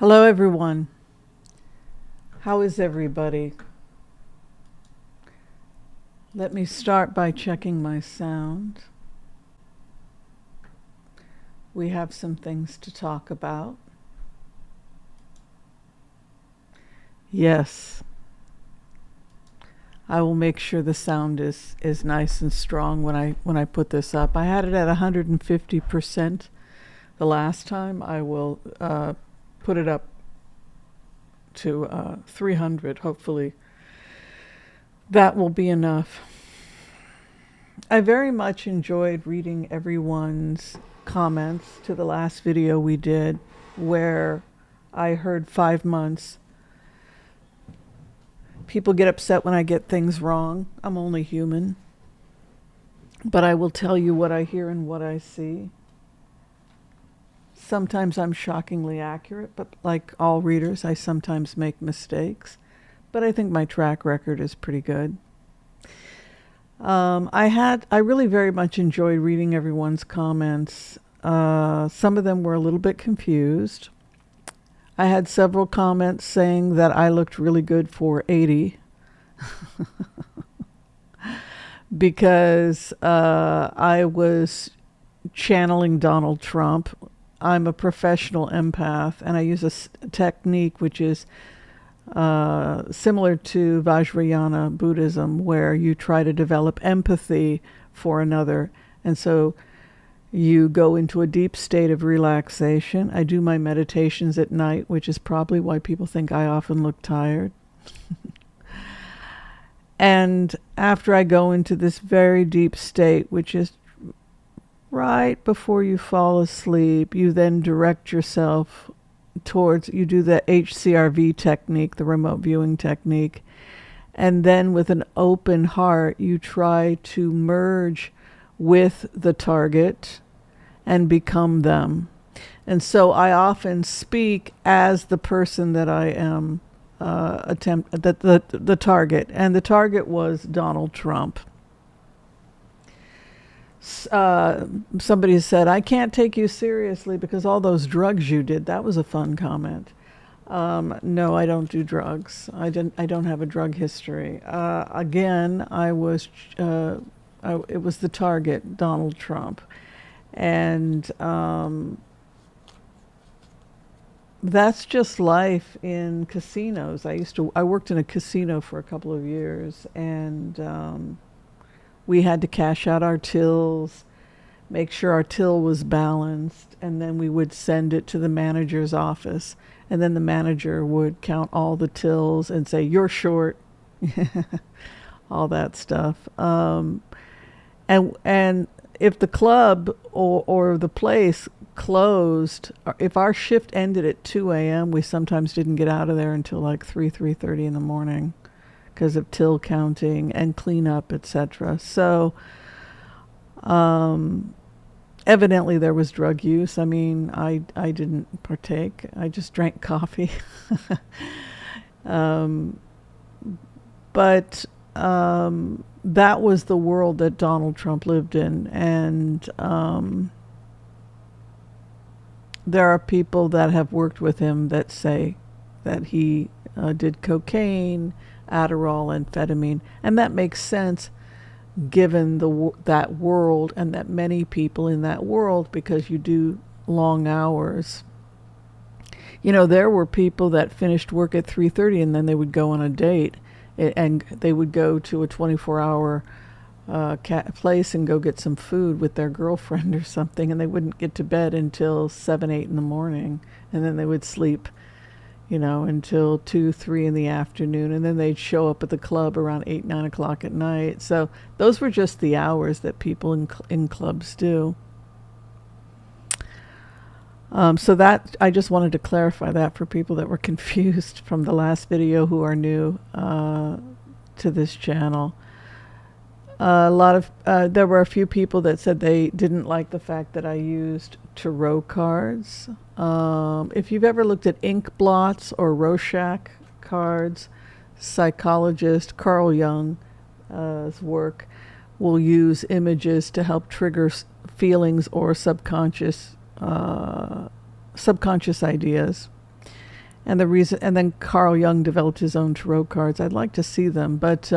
Hello, everyone. How is everybody? Let me start by checking my sound. We have some things to talk about. Yes, I will make sure the sound is nice and strong when I put this up. I had it at 150% the last time. I will put it up to 300. Hopefully, that will be enough. I very much enjoyed reading everyone's comments to the last video we did, where I heard 5 months. People get upset when I get things wrong. I'm only human. But I will tell you what I hear and what I see. Sometimes I'm shockingly accurate, but like all readers, I sometimes make mistakes. But I think my track record is pretty good. I really very much enjoyed reading everyone's comments. Some of them were a little bit confused. I had several comments saying that I looked really good for 80 because I was channeling Donald Trump. I'm a professional empath, and I use a technique which is similar to Vajrayana Buddhism, where you try to develop empathy for another. And so you go into a deep state of relaxation. I do my meditations at night, which is probably why people think I often look tired. And after I go into this very deep state, which is right before you fall asleep, you then direct yourself towards, you do the HCRV technique, the remote viewing technique, and then with an open heart, you try to merge with the target and become them. And so I often speak as the person that I am, the target, and the target was Donald Trump. Somebody said, I can't take you seriously because all those drugs you did. That was a fun comment. No, I don't do drugs. I don't have a drug history. Again, it was the target, Donald Trump. And that's just life in casinos. I worked in a casino for a couple of years, and we had to cash out our tills, make sure our till was balanced, and then we would send it to the manager's office. And then the manager would count all the tills and say, you're short, all that stuff. And if the club or the place closed, if our shift ended at 2 a.m., we sometimes didn't get out of there until like 3:30 in the morning because of till counting and cleanup, etc. So evidently there was drug use. I mean, I didn't partake. I just drank coffee. But that was the world that Donald Trump lived in. And there are people that have worked with him that say that he did cocaine, Adderall, amphetamine, and that makes sense given that world and that many people in that world, because you do long hours. You know, there were people that finished work at 3:30 and then they would go on a date, and they would go to a 24-hour place and go get some food with their girlfriend or something, and they wouldn't get to bed until 7, 8 in the morning, and then they would sleep, until 2, 3 in the afternoon, and then they'd show up at the club around 8, 9 o'clock at night. So those were just the hours that people in clubs do. So that, I just wanted to clarify that for people that were confused from the last video who are new to this channel. There were a few people that said they didn't like the fact that I used tarot cards. If you've ever looked at ink blots or Rorschach cards, psychologist Carl Jung's work will use images to help trigger feelings or subconscious ideas. And the reason, and then Carl Jung developed his own tarot cards. I'd like to see them, but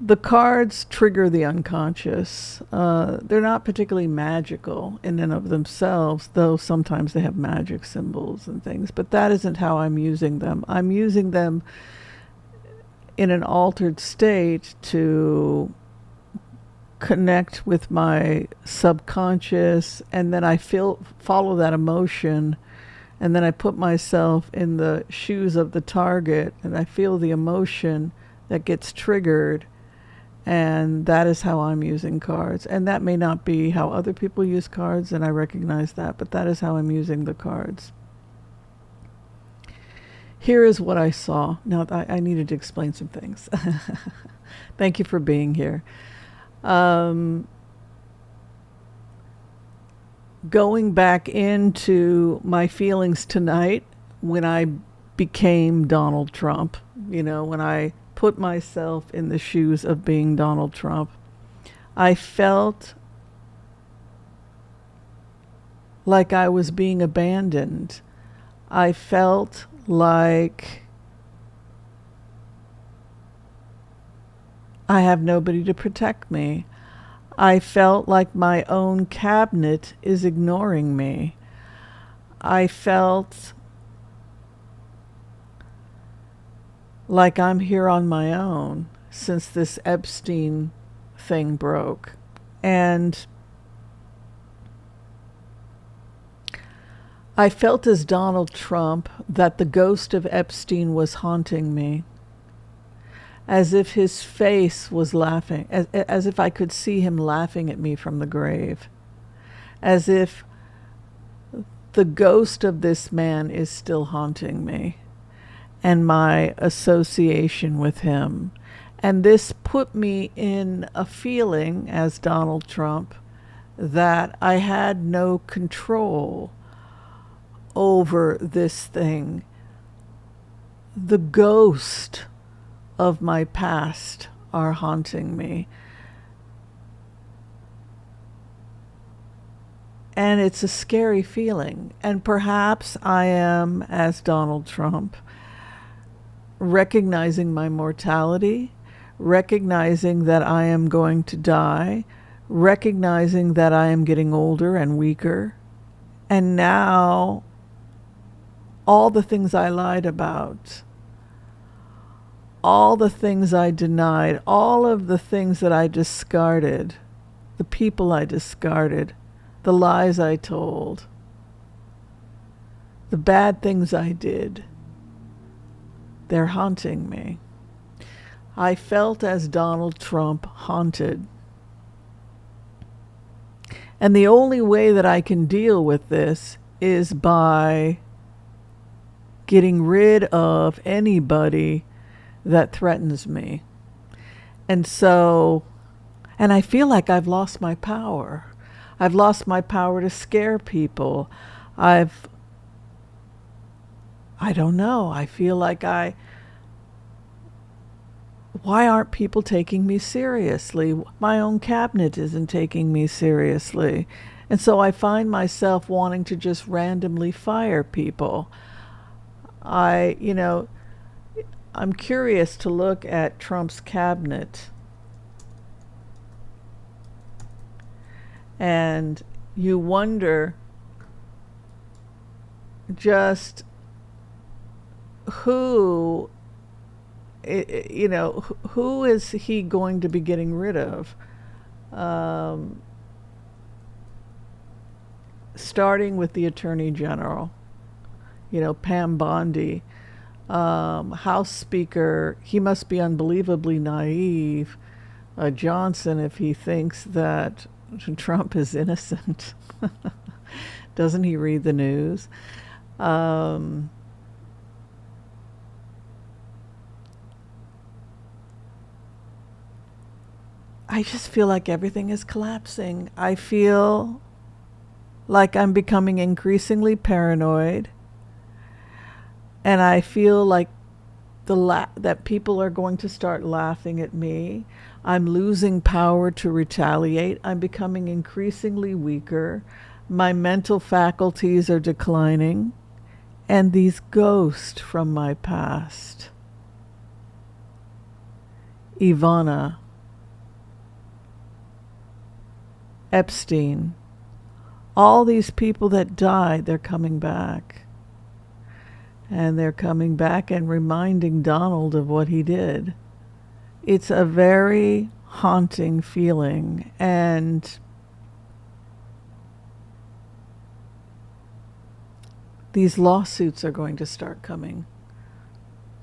the cards trigger the unconscious. They're not particularly magical in and of themselves, though sometimes they have magic symbols and things, but that isn't how I'm using them. I'm using them in an altered state to connect with my subconscious, and then I follow that emotion, and then I put myself in the shoes of the target, and I feel the emotion that gets triggered. And that is how I'm using cards. And that may not be how other people use cards, and I recognize that, but that is how I'm using the cards. Here is what I saw. Now, I needed to explain some things. Thank you for being here. Going back into my feelings tonight when I became Donald Trump, when I put myself in the shoes of being Donald Trump, I felt like I was being abandoned. I felt like I have nobody to protect me. I felt like my own cabinet is ignoring me. I felt like I'm here on my own since this Epstein thing broke. And I felt as Donald Trump that the ghost of Epstein was haunting me, as if his face was laughing, as if I could see him laughing at me from the grave, as if the ghost of this man is still haunting me and my association with him. And this put me in a feeling as Donald Trump that I had no control over this thing. The ghost of my past are haunting me. And it's a scary feeling. And perhaps I am, as Donald Trump, recognizing my mortality, recognizing that I am going to die, recognizing that I am getting older and weaker. And now, all the things I lied about, all the things I denied, all of the things that I discarded, the people I discarded, the lies I told, the bad things I did, they're haunting me. I felt as Donald Trump haunted. And the only way that I can deal with this is by getting rid of anybody that threatens me. And I feel like I've lost my power. I've lost my power to scare people. I don't know. I feel like why aren't people taking me seriously? My own cabinet isn't taking me seriously. And so I find myself wanting to just randomly fire people. I'm curious to look at Trump's cabinet, and you wonder just who is he going to be getting rid of? Starting with the Attorney General, Pam Bondi, House Speaker, he must be unbelievably naive, Johnson, if he thinks that Trump is innocent. Doesn't he read the news? I just feel like everything is collapsing. I feel like I'm becoming increasingly paranoid. And I feel like that people are going to start laughing at me. I'm losing power to retaliate. I'm becoming increasingly weaker. My mental faculties are declining. And these ghosts from my past, Ivana, Epstein, all these people that died, they're coming back. And they're coming back and reminding Donald of what he did. It's a very haunting feeling. And these lawsuits are going to start coming.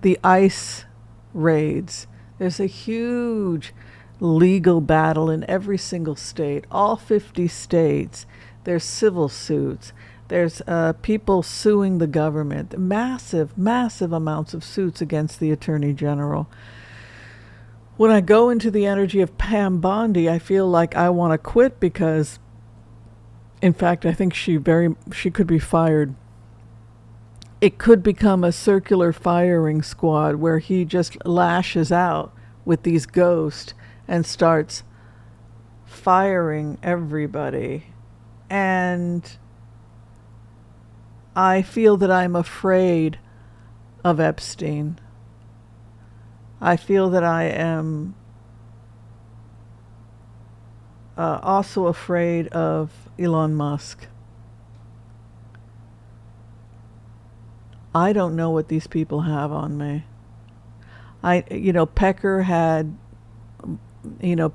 The ICE raids. There's a huge legal battle in every single state, all 50 states. There's civil suits. There's people suing the government. Massive, massive amounts of suits against the Attorney General. When I go into the energy of Pam Bondi, I feel like I want to quit because, in fact, I think she could be fired. It could become a circular firing squad where he just lashes out with these ghosts and starts firing everybody. And I feel that I'm afraid of Epstein. I feel that I am also afraid of Elon Musk. I don't know what these people have on me. Pecker had,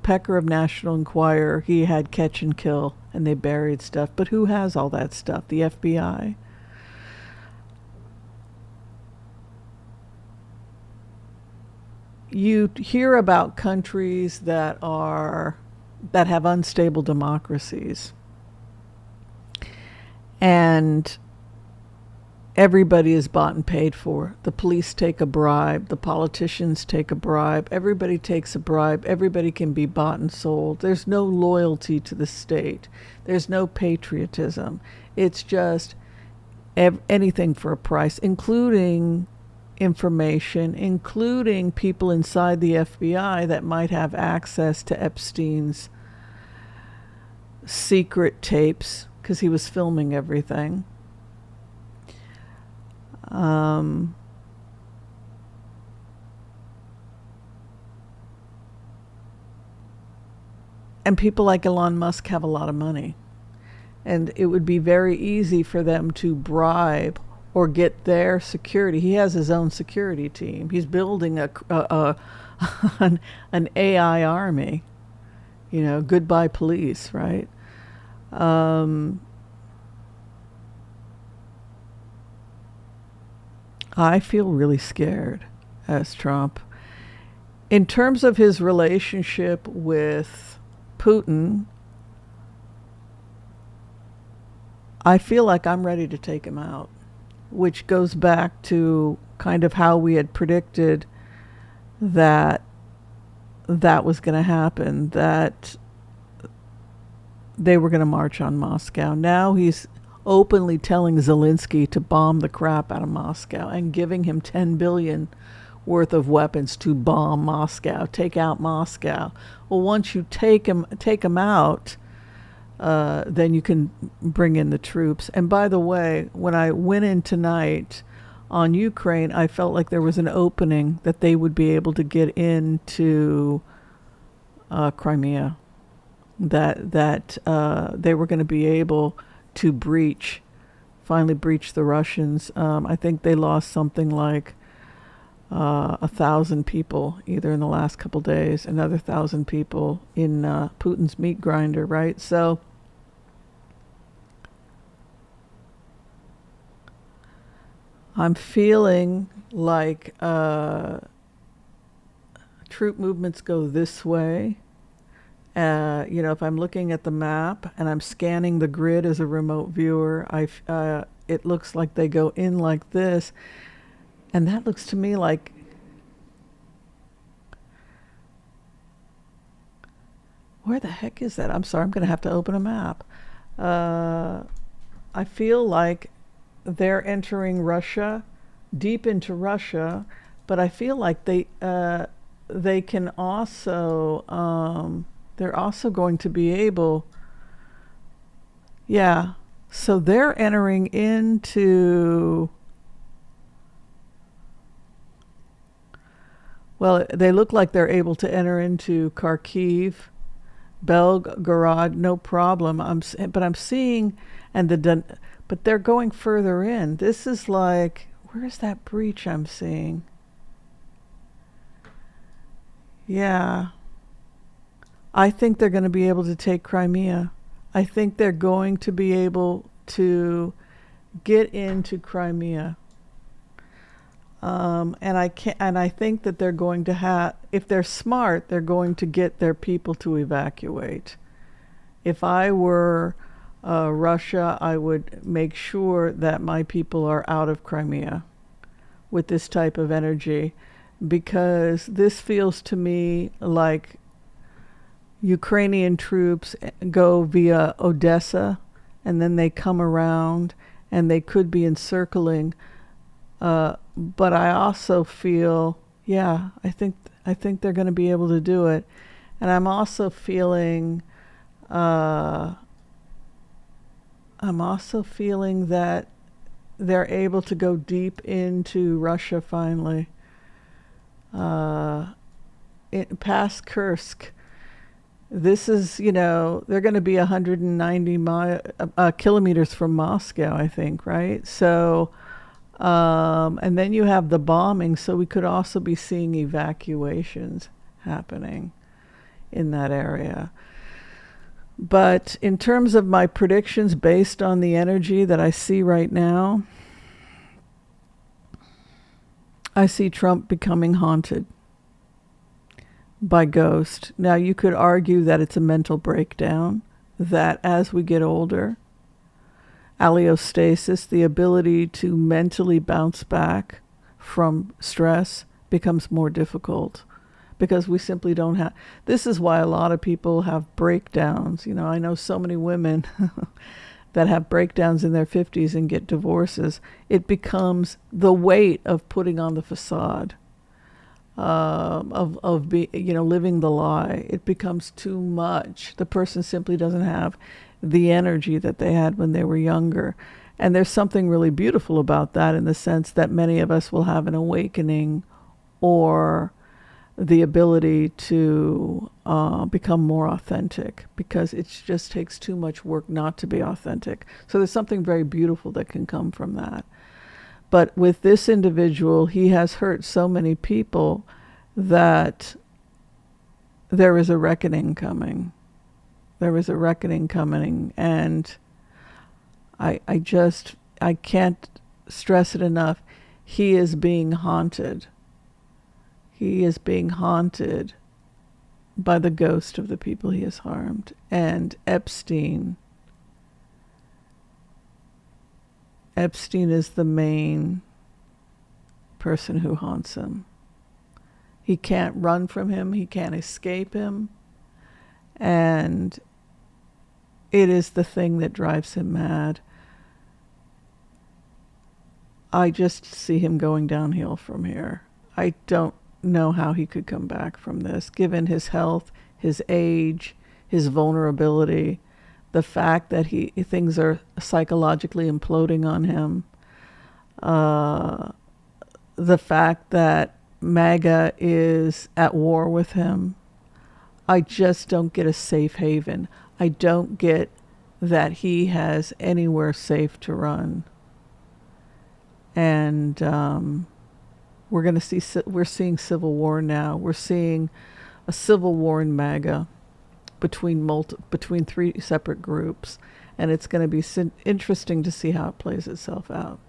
Pecker of National Enquirer, he had catch and kill, and they buried stuff. But who has all that stuff? The FBI. You hear about countries that have unstable democracies, and everybody is bought and paid for. The police take a bribe, the politicians take a bribe, everybody takes a bribe, everybody can be bought and sold. There's no loyalty to the state. There's no patriotism. It's just anything for a price, including information, including people inside the FBI that might have access to Epstein's secret tapes because he was filming everything. And people like Elon Musk have a lot of money. And it would be very easy for them to bribe or get their security. He has his own security team. He's building an AI army. Goodbye police, right? I feel really scared as Trump. In terms of his relationship with Putin, I feel like I'm ready to take him out, which goes back to kind of how we had predicted that was going to happen, that they were going to march on Moscow. Now he's openly telling Zelensky to bomb the crap out of Moscow and giving him 10 billion worth of weapons to bomb Moscow, take out Moscow. Well, once you take him out, then you can bring in the troops. And by the way, when I went in tonight on Ukraine, I felt like there was an opening that they would be able to get into Crimea, that they were going to be able to finally breach the Russians. I think they lost something like 1,000 people either in the last couple days, another 1,000 people in Putin's meat grinder, right? So I'm feeling like troop movements go this way. If I'm looking at the map and I'm scanning the grid as a remote viewer, it looks like they go in like this. And that looks to me like, where the heck is that? I'm sorry, I'm going to have to open a map. I feel like they're entering Russia, deep into Russia, but I feel like they can also, they're also going to be able, so they're entering into Well, they look like they're able to enter into Kharkiv, Belgorod, no problem. But I'm seeing, and but they're going further in. This is like, where's that breach I'm seeing? Yeah, I think they're going to be able to take Crimea. I think they're going to be able to get into Crimea. And I think that they're going to have, if they're smart, they're going to get their people to evacuate. If I were Russia, I would make sure that my people are out of Crimea with this type of energy, because this feels to me like Ukrainian troops go via Odessa and then they come around and they could be encircling. But I also feel, yeah, I think they're going to be able to do it, and I'm also feeling that they're able to go deep into Russia finally. Past Kursk. This is, they're going to be 190 kilometers from Moscow, I think, right? So, and then you have the bombing, so we could also be seeing evacuations happening in that area. But in terms of my predictions based on the energy that I see right now, I see Trump becoming haunted by ghost. Now, you could argue that it's a mental breakdown, that as we get older, allostasis, the ability to mentally bounce back from stress, becomes more difficult because we simply don't have. This is why a lot of people have breakdowns. I know so many women that have breakdowns in their 50s and get divorces. It becomes the weight of putting on the facade, living the lie. It becomes too much. The person simply doesn't have the energy that they had when they were younger. And there's something really beautiful about that, in the sense that many of us will have an awakening or the ability to become more authentic, because it just takes too much work not to be authentic. So there's something very beautiful that can come from that. But with this individual, he has hurt so many people that there is a reckoning coming. There is a reckoning coming, and I can't stress it enough. He is being haunted. He is being haunted by the ghost of the people he has harmed. And Epstein is the main person who haunts him. He can't run from him. He can't escape him. And it is the thing that drives him mad. I just see him going downhill from here. I don't know how he could come back from this, given his health, his age, his vulnerability, the fact that things are psychologically imploding on him, the fact that MAGA is at war with him. I just don't get a safe haven. I don't get that he has anywhere safe to run. And we're seeing civil war now. We're seeing a civil war in MAGA between three separate groups, and it's going to be interesting to see how it plays itself out.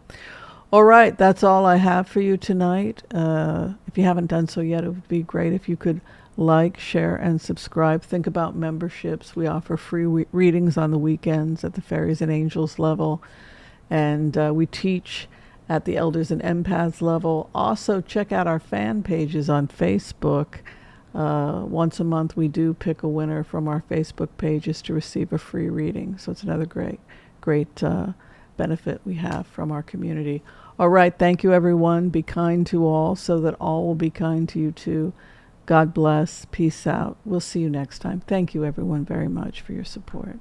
All right, that's all I have for you tonight. If you haven't done so yet, it would be great if you could like, share, and subscribe. Think about memberships. We offer free readings on the weekends at the Fairies and Angels level, and we teach at the Elders and Empaths level. Also, check out our fan pages on Facebook. Once a month, we do pick a winner from our Facebook pages to receive a free reading. So it's another great benefit we have from our community. All right, thank you, everyone. Be kind to all, so that all will be kind to you too. God bless. Peace out. We'll see you next time. Thank you, everyone, very much for your support.